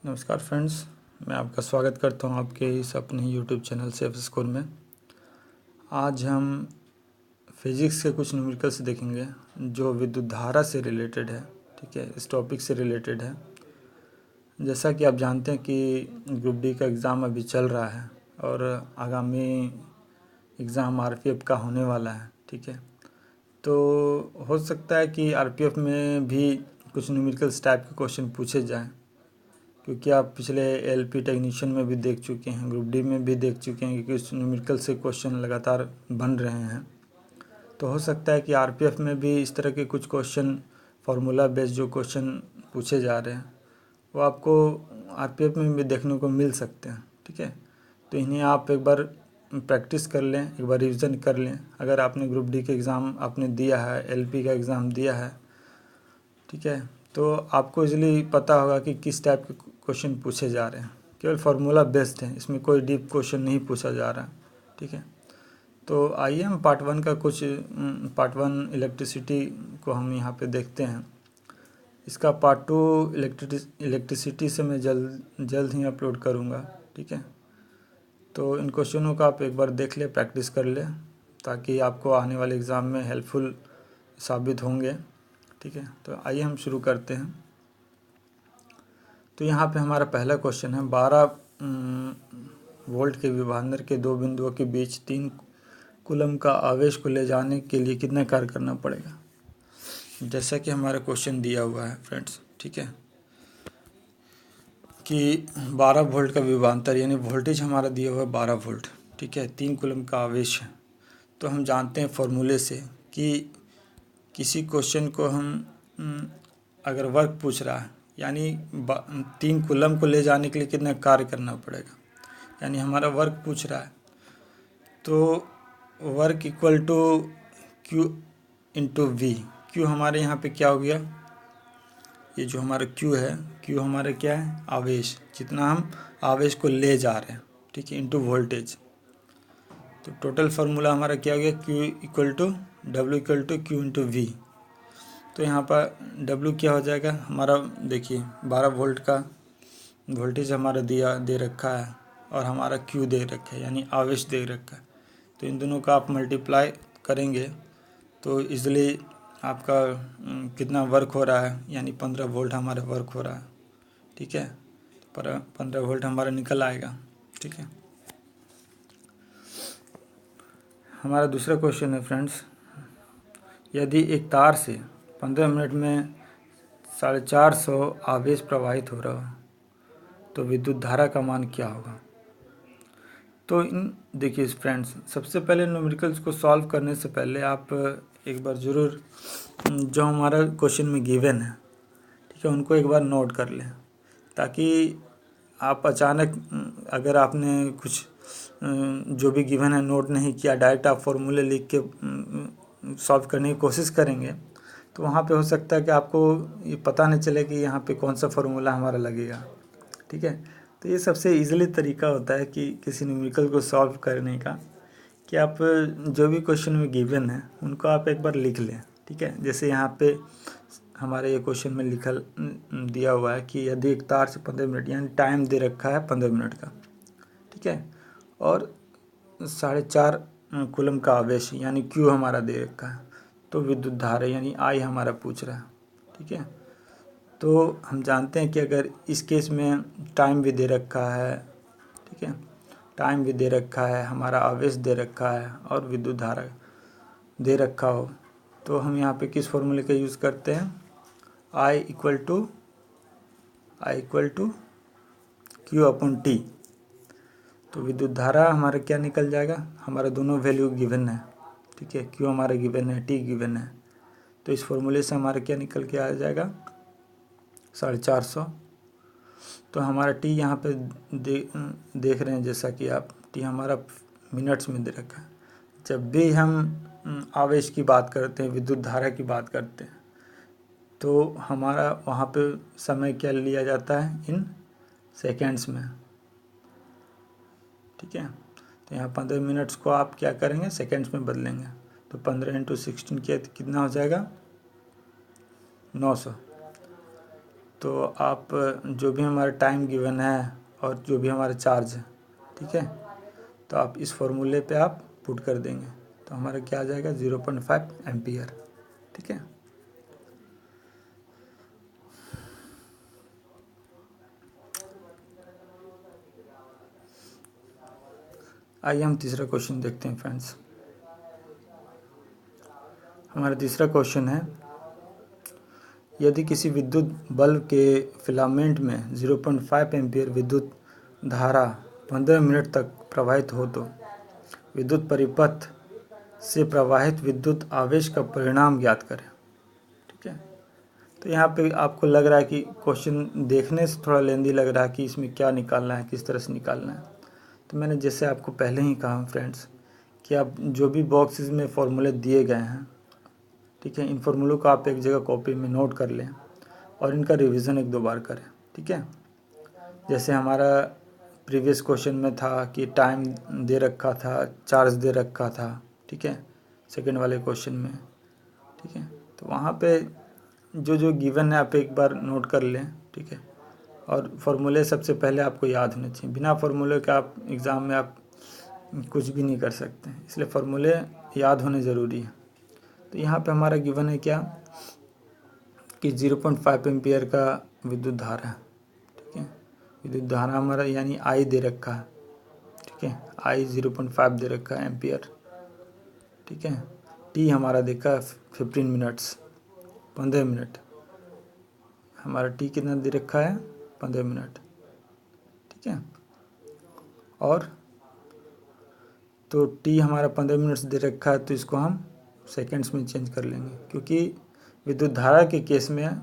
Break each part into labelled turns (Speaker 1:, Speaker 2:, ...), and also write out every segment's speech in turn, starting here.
Speaker 1: नमस्कार फ्रेंड्स, मैं आपका स्वागत करता हूं आपके इस अपने यूट्यूब चैनल सेफ स्कूल में। आज हम फिज़िक्स के कुछ न्यूमेरिकल्स देखेंगे जो विद्युत धारा से रिलेटेड है। ठीक है, इस टॉपिक से रिलेटेड है। जैसा कि आप जानते हैं कि ग्रुप डी का एग्ज़ाम अभी चल रहा है और आगामी एग्ज़ाम आरपीएफ का होने वाला है। ठीक है, तो हो सकता है कि आरपीएफ में भी कुछ न्यूमेरिकल्स टाइप के क्वेश्चन पूछे जाएँ, क्योंकि आप पिछले एलपी टेक्नीशियन में भी देख चुके हैं, ग्रुप डी में भी देख चुके हैं कि कुछ न्यूमेरिकल से क्वेश्चन लगातार बन रहे हैं। तो हो सकता है कि आरपीएफ में भी इस तरह के कुछ क्वेश्चन, फार्मूला बेस्ड जो क्वेश्चन पूछे जा रहे हैं, वो आपको आरपीएफ में भी देखने को मिल सकते हैं। ठीक है, तो इन्हें आप एक बार प्रैक्टिस कर लें, एक बार रिविज़न कर लें। अगर आपने ग्रुप डी के एग्ज़ाम आपने दिया है, एलपी का एग्ज़ाम दिया है, ठीक है, तो आपको इजीली पता होगा कि किस टाइप के क्वेश्चन पूछे जा रहे हैं। केवल फार्मूला बेस्ड है, इसमें कोई डीप क्वेश्चन नहीं पूछा जा रहा है। ठीक है, तो आइए हम पार्ट वन इलेक्ट्रिसिटी को हम यहाँ पे देखते हैं। इसका पार्ट टू इलेक्ट्रिसिटी से मैं जल्द ही अपलोड करूँगा। ठीक है, तो इन क्वेश्चनों का आप एक बार देख ले, प्रैक्टिस कर ले, ताकि आपको आने वाले एग्ज़ाम में हेल्पफुल साबित होंगे। ठीक है, तो आइए हम शुरू करते हैं। तो यहाँ पे हमारा पहला क्वेश्चन है, 12 वोल्ट के विभवांतर के दो बिंदुओं के बीच 3 कूलम का आवेश को ले जाने के लिए कितना कार्य करना पड़ेगा। जैसा कि हमारा क्वेश्चन दिया हुआ है फ्रेंड्स, ठीक है, कि 12 वोल्ट का विभवांतर यानी वोल्टेज हमारा दिया हुआ है 12 वोल्ट। ठीक है, 3 कूलम का आवेश है। तो हम जानते हैं फॉर्मूले से कि किसी क्वेश्चन को हम अगर वर्क पूछ रहा है, यानी 3 कूलम को ले जाने के लिए कितना कार्य करना पड़ेगा, यानी हमारा वर्क पूछ रहा है, तो work equal to Q into V. Q हमारे यहाँ पे क्या हो गया, ये जो हमारा क्यू है, क्यू हमारा क्या है, आवेश, जितना हम आवेश को ले जा रहे हैं। ठीक है, इंटू वोल्टेज। तो टोटल फार्मूला हमारा क्या हो गया, Q equal to W equal to Q into V. तो यहाँ पर W क्या हो जाएगा हमारा, देखिए 12 वोल्ट का वोल्टेज हमारा दे रखा है और हमारा Q दे रखा है, यानी आवेश दे रखा है। तो इन दोनों का आप मल्टीप्लाई करेंगे तो इजीली आपका कितना वर्क हो रहा है, यानी 15 वोल्ट हमारा वर्क हो रहा है। ठीक है, पर 15 वोल्ट हमारा निकल आएगा। ठीक है, हमारा दूसरा क्वेश्चन है फ्रेंड्स, यदि एक तार से 15 मिनट में 450 आवेश प्रवाहित हो रहा हो तो विद्युत धारा का मान क्या होगा। तो इन देखिए फ्रेंड्स, सबसे पहले न्यूमेरिकल्स को सॉल्व करने से पहले आप एक बार ज़रूर जो हमारा क्वेश्चन में गिवन है, ठीक है, उनको एक बार नोट कर लें, ताकि आप अचानक अगर आपने कुछ जो भी गिवन है नोट नहीं किया, डायरेक्ट आप फॉर्मूले लिख के सॉल्व करने की कोशिश करेंगे, तो वहाँ पे हो सकता है कि आपको ये पता नहीं चले कि यहाँ पे कौन सा फार्मूला हमारा लगेगा। ठीक है, तो ये सबसे इजीली तरीका होता है कि किसी न्यूमेरिकल को सॉल्व करने का, कि आप जो भी क्वेश्चन में गिवन है उनको आप एक बार लिख लें। ठीक है, जैसे यहाँ पे हमारे ये क्वेश्चन में दिया हुआ है कि यदि एक तार से 15 मिनट, यानी टाइम दे रखा है 15 मिनट का, ठीक है, और 4.5 कूलम का आवेश यानी क्यू हमारा दे रखा है, तो विद्युत धारा यानी आई हमारा पूछ रहा है। ठीक है, तो हम जानते हैं कि अगर इस केस में टाइम भी दे रखा है, ठीक है, टाइम भी दे रखा है, हमारा आवेश दे रखा है और विद्युत धारा दे रखा हो, तो हम यहाँ पे किस फॉर्मूले का यूज़ करते हैं, I equal to Q upon T. तो विद्युत धारा हमारा क्या निकल जाएगा, हमारा दोनों वैल्यू गिवन है। ठीक है, क्यू हमारा गिवन है, टी गिवन है, तो इस फॉर्मूले से हमारा क्या निकल के आ जाएगा, 450। तो हमारा टी यहाँ पे देख रहे हैं, जैसा कि आप, टी हमारा मिनट्स में दे रखा है। जब भी हम आवेश की बात करते हैं, विद्युत धारा की बात करते हैं, तो हमारा वहाँ पे समय क्या लिया जाता है, इन सेकेंड्स में। ठीक है, तो यहाँ 15 मिनट्स को आप क्या करेंगे, सेकेंड्स में बदलेंगे, तो 15 × 16 कितना हो जाएगा, 900। तो आप जो भी हमारा टाइम गिवन है और जो भी हमारा चार्ज है, ठीक है, तो आप इस फॉर्मूले पे आप पुट कर देंगे तो हमारा क्या आ जाएगा 0.5 एम्पियर। ठीक है, आइए हम तीसरा क्वेश्चन देखते हैं फ्रेंड्स। हमारा तीसरा क्वेश्चन है, यदि किसी विद्युत बल्ब के फिलामेंट में 0.5 एम्पियर विद्युत धारा 15 मिनट तक प्रवाहित हो तो विद्युत परिपथ से प्रवाहित विद्युत आवेश का परिणाम ज्ञात करें। ठीक है, तो यहाँ पे आपको लग रहा है कि क्वेश्चन देखने से थोड़ा लेंदी लग रहा है कि इसमें क्या निकालना है, किस तरह से निकालना है। तो मैंने जैसे आपको पहले ही कहा फ्रेंड्स कि आप जो भी बॉक्सेस में फॉर्मूले दिए गए हैं, ठीक है, इन फॉर्मूलों को आप एक जगह कॉपी में नोट कर लें और इनका रिवीजन एक दो बार करें। ठीक है, जैसे हमारा प्रीवियस क्वेश्चन में था कि टाइम दे रखा था, चार्ज दे रखा था, ठीक है, सेकंड वाले क्वेश्चन में। ठीक है, तो वहाँ पे जो जो गिवन है आप एक बार नोट कर लें। ठीक है, और फॉर्मूले सबसे पहले आपको याद होने चाहिए। बिना फॉर्मूले के आप एग्ज़ाम में आप कुछ भी नहीं कर सकते, इसलिए फॉर्मूले याद होने ज़रूरी है। तो यहाँ पे हमारा गिवन है क्या कि 0.5 एम्पियर का विद्युत धारा है। ठीक है, विद्युत धारा हमारा यानी आई दे रखा है। ठीक है, आई 0.5 दे रखा है एम्पियर। ठीक है, टी हमारा देखा है 15 मिनट्स, 15 मिनट। हमारा टी कितना दे रखा है 15 मिनट। ठीक है, और तो टी हमारा 15 मिनट्स दे रखा है तो इसको हम सेकंड्स में चेंज कर लेंगे, क्योंकि विद्युत धारा के केस में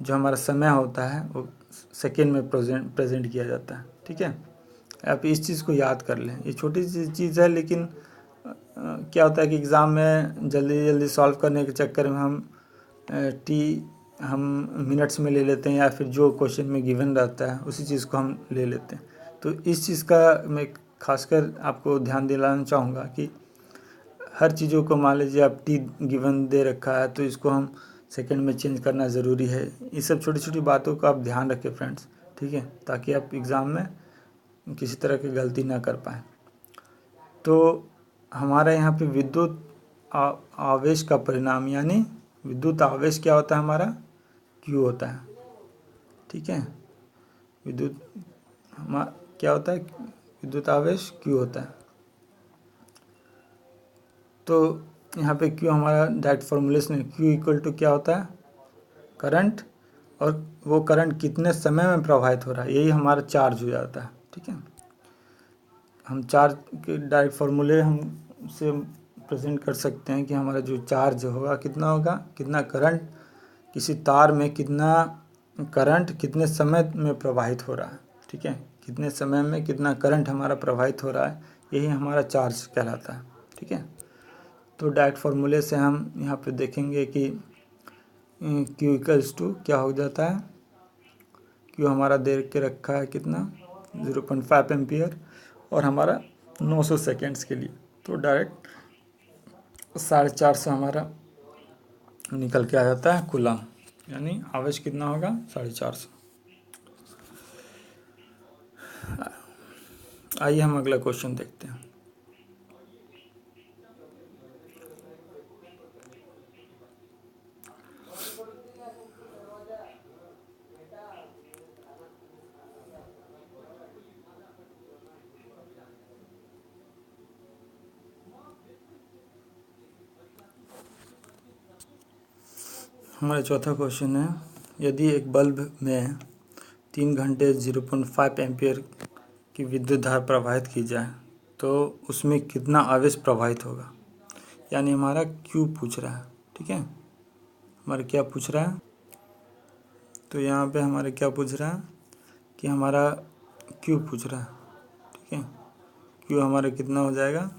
Speaker 1: जो हमारा समय होता है वो सेकेंड में प्रेजेंट किया जाता है। ठीक है, आप इस चीज़ को याद कर लें। ये छोटी सी चीज़ है, लेकिन क्या होता है कि एग्ज़ाम में जल्दी जल्दी सॉल्व करने के चक्कर में हम टी हम मिनट्स में ले लेते हैं, या फिर जो क्वेश्चन में गिवन रहता है उसी चीज़ को हम ले लेते हैं। तो इस चीज़ का मैं खासकर आपको ध्यान दिलाना चाहूँगा कि हर चीज़ों को, मान लीजिए आप टी गिवन दे रखा है तो इसको हम सेकंड में चेंज करना ज़रूरी है। ये सब छोटी छोटी बातों का आप ध्यान रखें फ्रेंड्स। ठीक है, ताकि आप एग्ज़ाम में किसी तरह की गलती ना कर पाएँ। तो हमारे यहाँ पे विद्युत आवेश का परिणाम, यानी विद्युत आवेश क्या होता है हमारा, क्यू होता है। ठीक है, विद्युत क्या होता है, विद्युत आवेश क्यू होता है। तो यहाँ पे क्यू हमारा डायरेक्ट फॉर्मूलेशन है, क्यू इक्वल टू क्या होता है, करंट, और वो करंट कितने समय में प्रवाहित हो रहा है, यही हमारा चार्ज हो जाता है। ठीक है, हम चार्ज के डायरेक्ट फॉर्मूले हम से प्रेजेंट कर सकते हैं कि हमारा जो चार्ज होगा कितना होगा, कितना करंट किसी तार में, कितना करंट कितने समय में प्रवाहित हो रहा है। ठीक है, कितने समय में कितना करंट हमारा प्रवाहित हो रहा है, यही हमारा चार्ज कहलाता है। ठीक है, तो डायरेक्ट फार्मूले से हम यहाँ पे देखेंगे कि Q इक्वल्स टू क्या हो जाता है, Q हमारा दे के रखा है कितना 0.5 एम्पियर और हमारा 900 सेकेंड्स के लिए, तो डायरेक्ट 450 हमारा निकल के आ जाता है कूलम, यानी आवेश कितना होगा 450। आइए हम अगला क्वेश्चन देखते हैं। हमारा चौथा क्वेश्चन है, यदि एक बल्ब में 3 घंटे 0.5 एम्पियर की विद्युत धारा प्रवाहित की जाए तो उसमें कितना आवेश प्रवाहित होगा, यानी हमारा क्यू पूछ रहा है। ठीक है, हमारा क्या पूछ रहा है, तो यहाँ पे हमारे क्या पूछ रहा है कि हमारा क्यू पूछ रहा है। ठीक है, क्यू हमारा कितना हो जाएगा,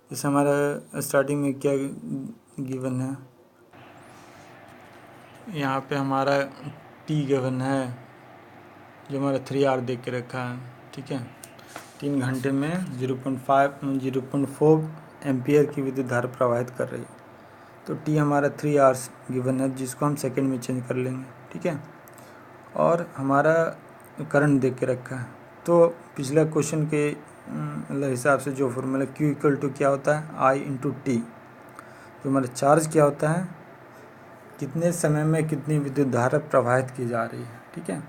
Speaker 1: जैसे हमारा स्टार्टिंग में क्या गिवन है, यहाँ पे हमारा टी गिवन है जो हमारा 3 आवर दे के रखा है। ठीक है, 3 घंटे में 0.4 एम्पियर की विद्युत धारा प्रवाहित कर रही है, तो टी हमारा 3 आवर्स गिवन है जिसको हम सेकंड में चेंज कर लेंगे। ठीक है, और हमारा करंट दे के रखा है। तो पिछला क्वेश्चन के हिसाब से जो फॉर्मूला Q इक्वल टू क्या होता है, I इंटू टी। जो हमारा चार्ज क्या होता है, कितने समय में कितनी विद्युत धारा प्रवाहित की जा रही है, ठीक है।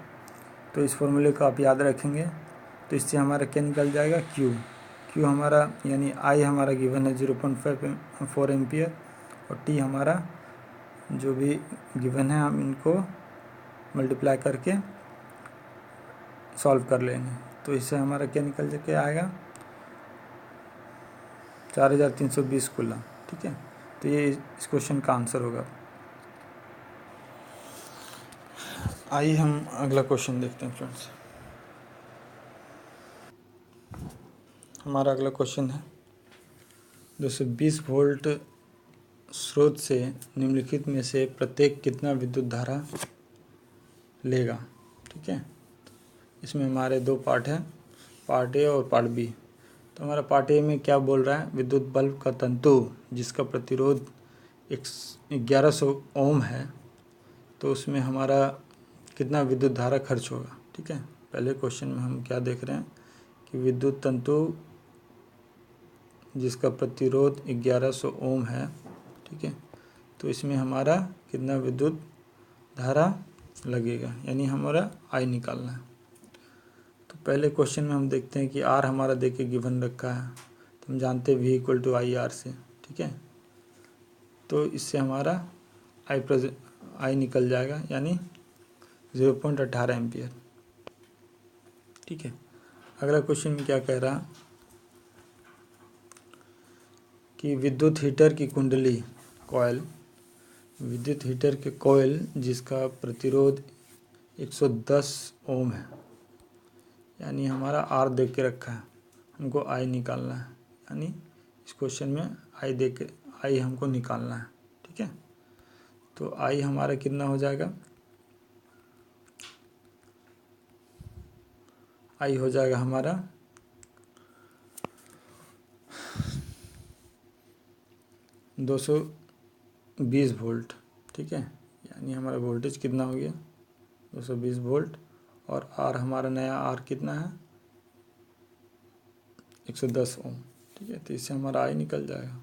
Speaker 1: तो इस फॉर्मूले को आप याद रखेंगे। तो इससे हमारा क्या निकल जाएगा, Q हमारा यानी I हमारा गिवन है 0.4 एम्पियर, और T हमारा जो भी गिवन है हम इनको मल्टीप्लाई करके सॉल्व कर लेंगे। तो इससे हमारा क्या निकल के आएगा, 4320 कूलम, ठीक है। तो ये इस क्वेश्चन का आंसर होगा। आइए हम अगला क्वेश्चन देखते हैं फ्रेंड्स। हमारा अगला क्वेश्चन है 220 वोल्ट स्रोत से निम्नलिखित में से प्रत्येक कितना विद्युत धारा लेगा, ठीक है। इसमें हमारे दो पार्ट हैं, पार्ट ए और पार्ट बी। तो हमारा पार्ट ए में क्या बोल रहा है, विद्युत बल्ब का तंतु जिसका प्रतिरोध 1100 ओम है, तो उसमें हमारा कितना विद्युत धारा खर्च होगा, ठीक है। पहले क्वेश्चन में हम क्या देख रहे हैं कि विद्युत तंतु जिसका प्रतिरोध 1100 ओम है, ठीक है। तो इसमें हमारा कितना विद्युत धारा लगेगा, यानी हमारा आई निकालना है। तो पहले क्वेश्चन में हम देखते हैं कि आर हमारा देके गिवन रखा है, तो हम जानते हैं V equal to I R से, ठीक है। तो इससे हमारा आई निकल जाएगा, यानी 0.18 एम्पियर, ठीक है। अगला क्वेश्चन में क्या कह रहा है कि विद्युत हीटर की कुंडली कॉयल, विद्युत हीटर के कॉयल जिसका प्रतिरोध 110 ओम है, यानी हमारा आर दे के रखा है, हमको आई निकालना है। यानी इस क्वेश्चन में आई हमको निकालना है, ठीक है। तो आई हमारा कितना हो जाएगा, आई हो जाएगा हमारा 220 वोल्ट, ठीक है। यानी हमारा वोल्टेज कितना हो गया, 220 वोल्ट, और आर हमारा नया आर कितना है, 110 ओम, ठीक है। तो इससे हमारा आई निकल जाएगा।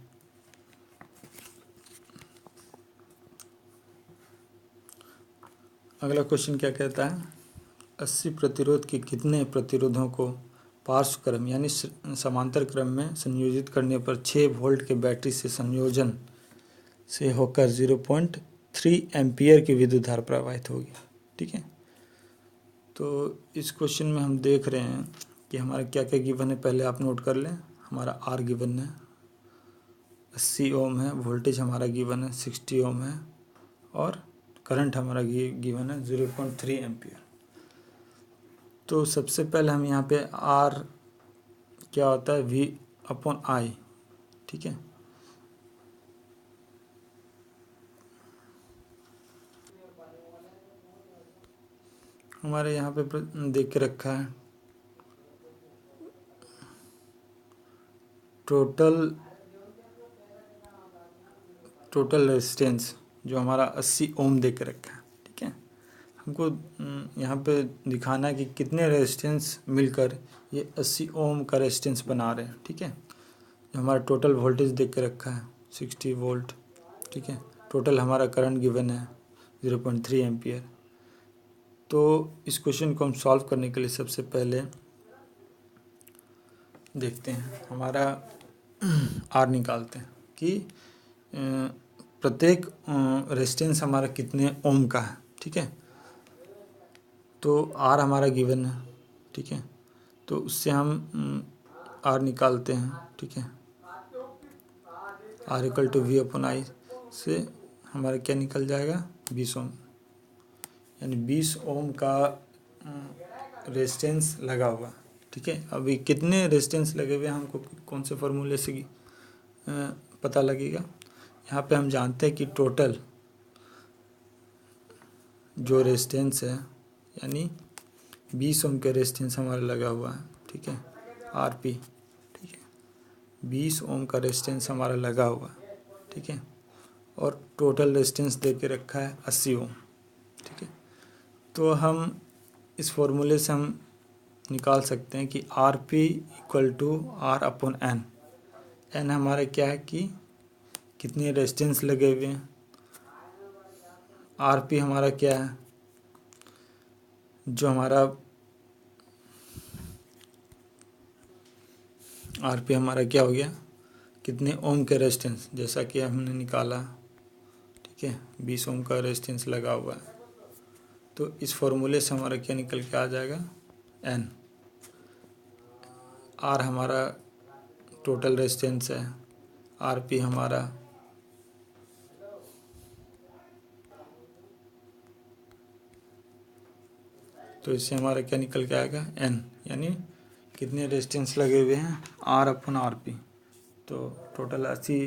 Speaker 1: अगला क्वेश्चन क्या कहता है, 80 प्रतिरोध के कितने प्रतिरोधों को पार्श्व क्रम यानी समांतर क्रम में संयोजित करने पर 6 वोल्ट के बैटरी से संयोजन से होकर 0.3 एम्पियर की विद्युत धारा प्रवाहित होगी, ठीक है। तो इस क्वेश्चन में हम देख रहे हैं कि हमारा क्या क्या गिवन है, पहले आप नोट कर लें। हमारा आर गिवन है 80 ओम है, वोल्टेज हमारा गिवन है 60 ओम है, और करंट हमारा गिवन है 0.3 एम्पियर। तो सबसे पहले हम यहाँ पे आर क्या होता है, वी अपॉन आई, ठीक है। हमारे यहाँ पे देख के रखा है टोटल रेजिस्टेंस, जो हमारा 80 ओम दे के रखा है, ठीक है। हमको यहाँ पे दिखाना है कि कितने रेजिस्टेंस मिलकर ये 80 ओम का रेजिस्टेंस बना रहे हैं, ठीक है। हमारा टोटल वोल्टेज देख के रखा है 60 वोल्ट, ठीक है। टोटल हमारा करंट गिवन है 0.3 एम्पियर। तो इस क्वेश्चन को हम सॉल्व करने के लिए सबसे पहले देखते हैं, हमारा आर निकालते हैं कि प्रत्येक रेजिस्टेंस हमारा कितने ओम का है, ठीक है। तो आर हमारा गिवन है, ठीक है। तो उससे हम आर निकालते हैं, ठीक है। R equal to V upon I से हमारा क्या निकल जाएगा, 20 ओम, यानी 20 ओम का रेजिस्टेंस लगा हुआ, ठीक है। अभी कितने रेजिस्टेंस लगे हुए हैं हमको कौन से फार्मूले से पता लगेगा। यहाँ पे हम जानते हैं कि टोटल जो रेजिस्टेंस है, यानी 20 ओम का रेजिस्टेंस हमारा लगा हुआ है, ठीक है, आर पी, ठीक है। 20 ओम का रेजिस्टेंस हमारा लगा हुआ है, ठीक है, और टोटल रेजिस्टेंस दे के रखा है 80 ओम, ठीक है। तो हम इस फॉर्मूले से हम निकाल सकते हैं कि R P equal to R upon N. N हमारा क्या है कि कितने रेजिस्टेंस लगे हुए हैं, आर पी हमारा क्या है, जो हमारा आर पी हमारा क्या हो गया, कितने ओम के रेजिस्टेंस, जैसा कि हमने निकाला, ठीक है, 20 ओम का रेजिस्टेंस लगा हुआ है। तो इस फॉर्मूले से हमारा क्या निकल के आ जाएगा, एन। आर हमारा टोटल रेजिस्टेंस है, आर पी हमारा तो इससे हमारा क्या निकल के आएगा, एन, यानी कितने रेजिस्टेंस लगे हुए हैं, आर अपन आर पी। तो टोटल 80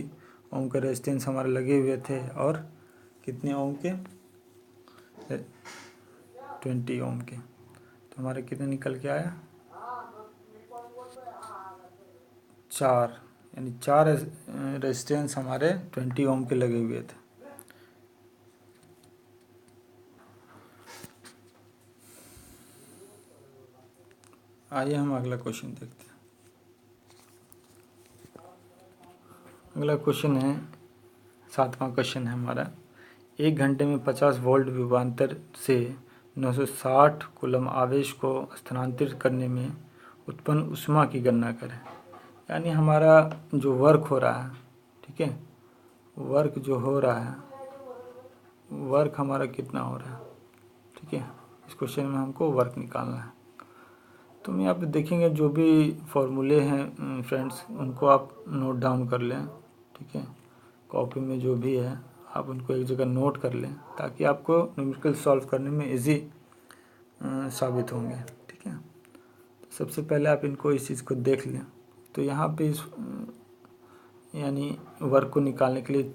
Speaker 1: ओम के रेजिस्टेंस हमारे लगे हुए थे, और कितने ओम के, 20 ओम के। तो हमारे कितने निकल के आया, 4, यानी 4 रेजिस्टेंस हमारे 20 ओम के लगे हुए थे। आइए हम अगला क्वेश्चन देखते हैं। अगला क्वेश्चन है, 7वां क्वेश्चन है हमारा, 1 घंटे में 50 वोल्ट विभवांतर से 960 कूलम आवेश को स्थानांतरित करने में उत्पन्न ऊष्मा की गणना करें। यानी हमारा जो वर्क हो रहा है, ठीक है, वर्क जो हो रहा है, वर्क हमारा कितना हो रहा है, ठीक है, इस क्वेश्चन में हमको वर्क निकालना है। तो हम यहाँ पे देखेंगे जो भी फॉर्मूले हैं फ्रेंड्स, उनको आप नोट डाउन कर लें, ठीक है, कॉपी में जो भी है आप उनको एक जगह नोट कर लें, ताकि आपको न्यूमेरिकल सॉल्व करने में इजी साबित होंगे, ठीक है। तो सबसे पहले आप इनको इस चीज़ को देख लें। तो यहाँ पे इस यानी वर्क को निकालने के लिए,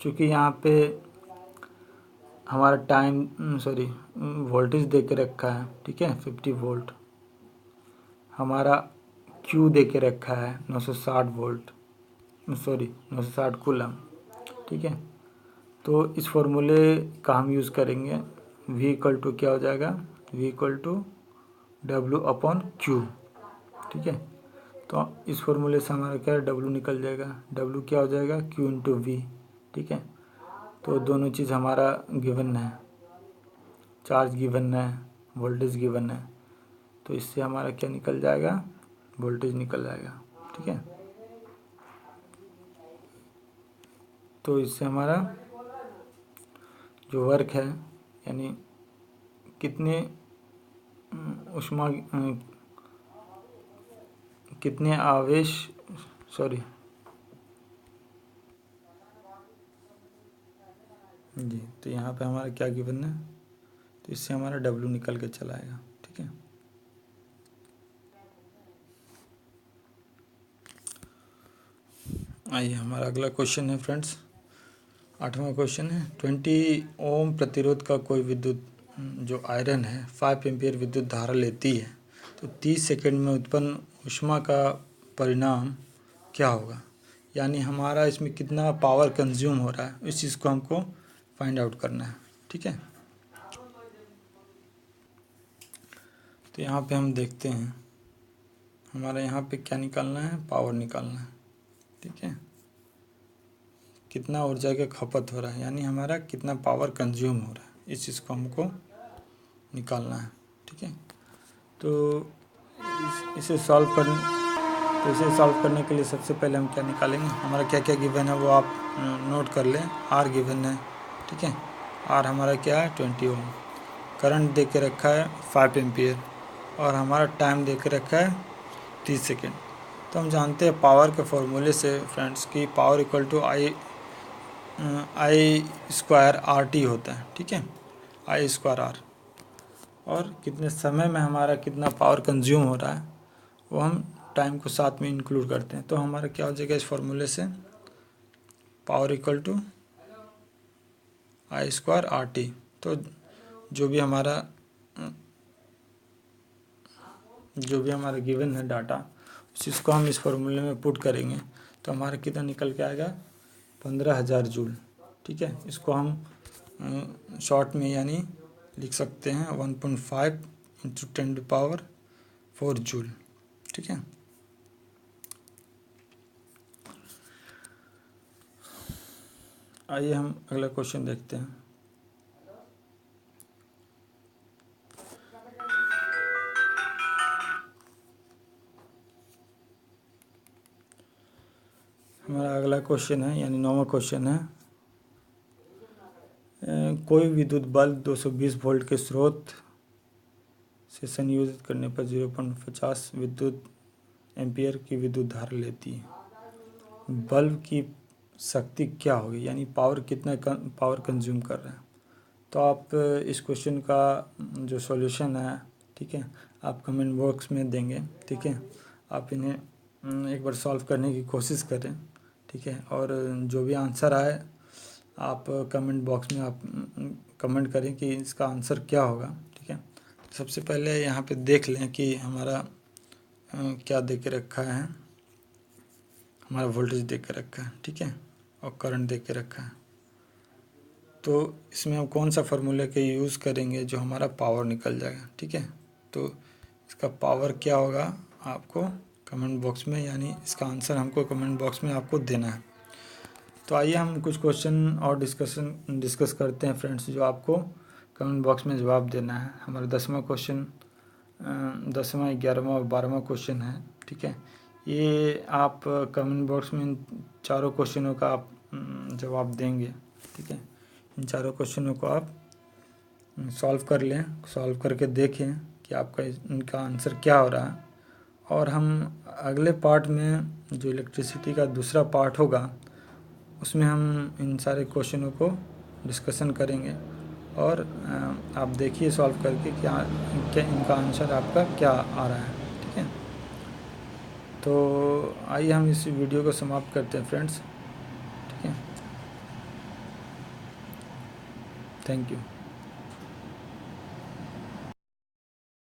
Speaker 1: चूँकि यहाँ पे हमारा वोल्टेज दे के रखा है, ठीक है, 50 वोल्ट, हमारा क्यू दे के रखा है 960 वोल्ट, 960 कूलम, ठीक है। तो इस फॉर्मूले का हम यूज़ करेंगे, V इक्वल टू क्या हो जाएगा, V equal to W upon Q, ठीक है। तो इस फॉर्मूले से हमारा क्या है, W निकल जाएगा, W क्या हो जाएगा, Q इंटू V, ठीक है। तो दोनों चीज़ हमारा गिवन है, चार्ज गिवन है, वोल्टेज गिवन है, तो इससे हमारा क्या निकल जाएगा, वोल्टेज निकल जाएगा, ठीक है। तो इससे हमारा जो वर्क है, यानी कितने ऊष्मा, कितने आवेश, जी, तो यहाँ पे हमारा क्या गिवन है, तो इससे हमारा W निकल के चला आएगा, ठीक है। आइए हमारा अगला क्वेश्चन है फ्रेंड्स, 8वां क्वेश्चन है, 20 ओम प्रतिरोध का कोई विद्युत जो आयरन है 5 एम्पियर विद्युत धारा लेती है, तो 30 सेकंड में उत्पन्न ऊष्मा का परिणाम क्या होगा। यानी हमारा इसमें कितना पावर कंज्यूम हो रहा है, इस चीज़ को हमको फाइंड आउट करना है, ठीक है। तो यहाँ पे हम देखते हैं, हमारा यहाँ पे क्या निकालना है, पावर निकालना है, ठीक है, कितना ऊर्जा का खपत हो रहा है, यानी हमारा कितना पावर कंज्यूम हो रहा है, इस चीज़ को हमको निकालना है, ठीक है। तो इसे सॉल्व करने के लिए सबसे पहले हम क्या निकालेंगे, हमारा क्या क्या गिवन है वो आप नोट कर लें। आर गिवन है, ठीक है, आर हमारा क्या है, 20 ओम, करंट दे के रखा है 5 एम्पियर, और हमारा टाइम दे के रखा है 30 सेकेंड। तो हम जानते हैं पावर के फॉर्मूले से फ्रेंड्स की power equal to I square R T होता है, ठीक है, आई स्क्वायर आर, और कितने समय में हमारा कितना पावर कंज्यूम हो रहा है वो हम टाइम को साथ में इंक्लूड करते हैं। तो हमारा क्या हो जाएगा इस फॉर्मूले से, power equal to I square R T. तो जो भी हमारा गिवन है डाटा, उस चीज़ को हम इस फॉर्मूले में पुट करेंगे, तो हमारा कितना निकल के आएगा, 15,000 जूल, ठीक है। इसको हम शॉर्ट में यानी लिख सकते हैं 1.5 × 10⁴ जूल। ठीक है। आइए हम अगला क्वेश्चन देखते हैं। हमारा अगला क्वेश्चन है यानी 9वां क्वेश्चन है, कोई विद्युत बल्ब 220 वोल्ट के स्रोत से संयोजित करने पर 0.50 विद्युत एम्पीयर की विद्युत धारा लेती है। बल्ब की शक्ति क्या होगी, यानी पावर कितना पावर कंज्यूम कर रहा है। तो आप इस क्वेश्चन का जो सॉल्यूशन है, ठीक है, आप कमेंट बॉक्स में देंगे। ठीक है, आप इन्हें एक बार सॉल्व करने की कोशिश करें। ठीक है, और जो भी आंसर आए आप कमेंट बॉक्स में आप कमेंट करें कि इसका आंसर क्या होगा। ठीक है, सबसे पहले यहाँ पे देख लें कि हमारा क्या दे के रखा है। हमारा वोल्टेज दे के रखा है, ठीक है, और करंट दे के रखा है। तो इसमें हम कौन सा फार्मूला के यूज़ करेंगे जो हमारा पावर निकल जाएगा। ठीक है, तो इसका पावर क्या होगा आपको कमेंट बॉक्स में, यानी इसका आंसर हमको कमेंट बॉक्स में आपको देना है। तो आइए हम कुछ क्वेश्चन और डिस्कस करते हैं फ्रेंड्स, जो आपको कमेंट बॉक्स में जवाब देना है। हमारा 10वां क्वेश्चन, 10वां, 11वां और 12वां क्वेश्चन है। ठीक है, ये आप कमेंट बॉक्स में इन चारों क्वेश्चनों का आप जवाब देंगे। ठीक है, इन चारों क्वेश्चनों को आप सॉल्व कर लें, सॉल्व करके देखें कि आपका इनका आंसर क्या हो रहा है। और हम अगले पार्ट में जो इलेक्ट्रिसिटी का दूसरा पार्ट होगा उसमें हम इन सारे क्वेश्चनों को डिस्कशन करेंगे, और आप देखिए सॉल्व करके क्या इनका आंसर आपका क्या आ रहा है। ठीक है, तो आइए हम इस वीडियो को समाप्त करते हैं फ्रेंड्स। ठीक है, थैंक यू।